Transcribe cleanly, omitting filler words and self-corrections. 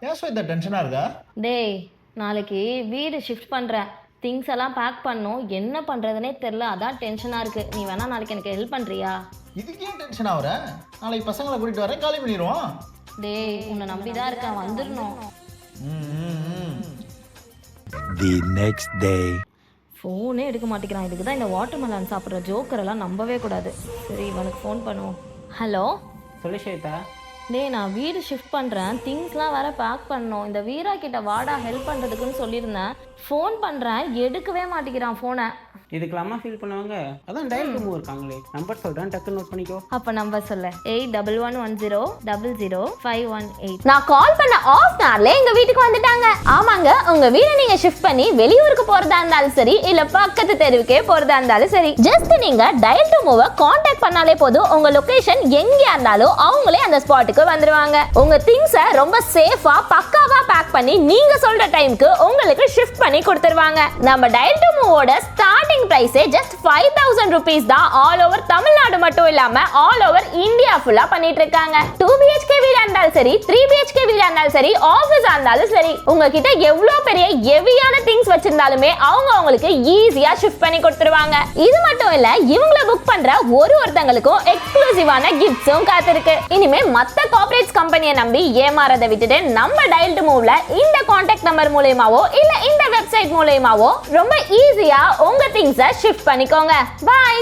ஏன் ஸ்வேதா டென்ஷனாக இருக்கா? டேய் நாளைக்கு வீடு ஷிஃப்ட் பண்ணுறேன், திங்ஸ் எல்லாம் பேக் பண்ணும், என்ன பண்ணுறதுனே தெரில, அதான் டென்ஷனாக இருக்குது. நீ வேணா நாளைக்கு எனக்கு ஹெல்ப் பண்ணுறியா? இதுக்கு ஏன் டென்ஷன் ஆகுற? நாளைக்கு பசங்களை கூட்டிகிட்டு வரேன், காலி பண்ணிடுவோம். டேய் உன்னை நம்பி தான் இருக்கேன், வந்துடணும். The next day. ஃபோனே எடுக்க மாட்டேங்கிறான். இதுக்கு தான் இந்த வாட்டர் மெலன் சாப்பிட்ற ஜோக்கரெல்லாம் நம்பவே கூடாது. சரி இவனுக்கு ஃபோன் பண்ணுவோம். ஹலோ சொல்லு ஸ்வேதா. டேய் நான் வீடு ஷிஃப்ட் பண்ணுறேன், திங்ஸ்லாம் வேற பேக் பண்ணணும். இந்த வீரா கிட்ட வாடா ஹெல்ப் பண்ணுறதுக்குன்னு சொல்லியிருந்தேன். ஃபோன் பண்ணுறேன், எடுக்கவே மாட்டேங்கிறான் ஃபோனை. இதுக்கெல்லாமா ஃபீல் பண்ணுவாங்க? அதான் டயல் ரூம் இருக்காங்களே, நம்பர் சொல்கிறேன், டக்கு நோட் பண்ணிக்கோ. அப்போ நம்பர் சொல்ல 8110000518. நான் கால் பண்ண ஆஃப் ஹவர்ல எங்க வீட்டுக்கு வந்துட்டாங்க. ஆமாங்க, உங்க வீடை நீங்க ஷிஃப்ட் பண்ணி வெளியூருக்கு போறதா இருந்தாலும் சரி, இல்ல பக்கத்து தெருவுக்கே போறதா இருந்தாலும் சரி, ஜஸ்ட் நீங்க டயல் டு மூவ கான்டாக்ட் பண்ணாலே போதும். உங்க லொகேஷன் எங்கயா இருந்தாலும் அவங்களே அந்த ஸ்பாட்டுக்கு வந்துருவாங்க. உங்க திங்ஸை ரொம்ப சேஃபா பக்காவா பேக் பண்ணி நீங்க சொல்ற டைம்க்கு உங்களுக்கு ஷிஃப்ட் பண்ணி கொடுத்துருவாங்க. நம்ம டயல் டு மூவோட ஸ்டார்டிங் பிரைஸே ஜஸ்ட் 5000 rupees தான். ஆல் ஓவர் தமிழ்நாடு மட்டும் இல்லாம ஆல் ஓவர் இந்தியா ஃபுல்லா பண்ணிட்டு இருக்காங்க. 2 BHK வீடா இருந்தாலும் சரி, 3 BHK வீடா இருந்தாலும் சரி, ஆபீஸா இருந்தாலும் சரி, உங்ககிட்ட எவ்வளவு பெரிய ஹெவியான திங்ஸ் வச்சிருந்தாலுமே அவங்க உங்களுக்கு ஈஸியா ஷிஃப்ட் பண்ணி கொடுத்துருவாங்க. இது மட்டும் இல்ல, இவங்கள புக் பண்ற ஒருத்தங்களுக்கும் எக்ஸ்க்ளூசிவான கிஃப்ட்ஸும் காத்திருக்கு. இனிமே மத்த கார்ப்பரேட்ஸ் கம்பெனியை நம்பி ஏமாறதை விட்டுட்டு நம்ம டயல் டு மூவ்ல இந்த கான்டாக்ட் நம்பர் மூலமாவோ இல்ல இந்த வெப்சைட் மூலமாவோ ரொம்ப ஈஸியா உங்க திங்ஸை ஷிஃப்ட் பண்ணிக்கோங்க. பை.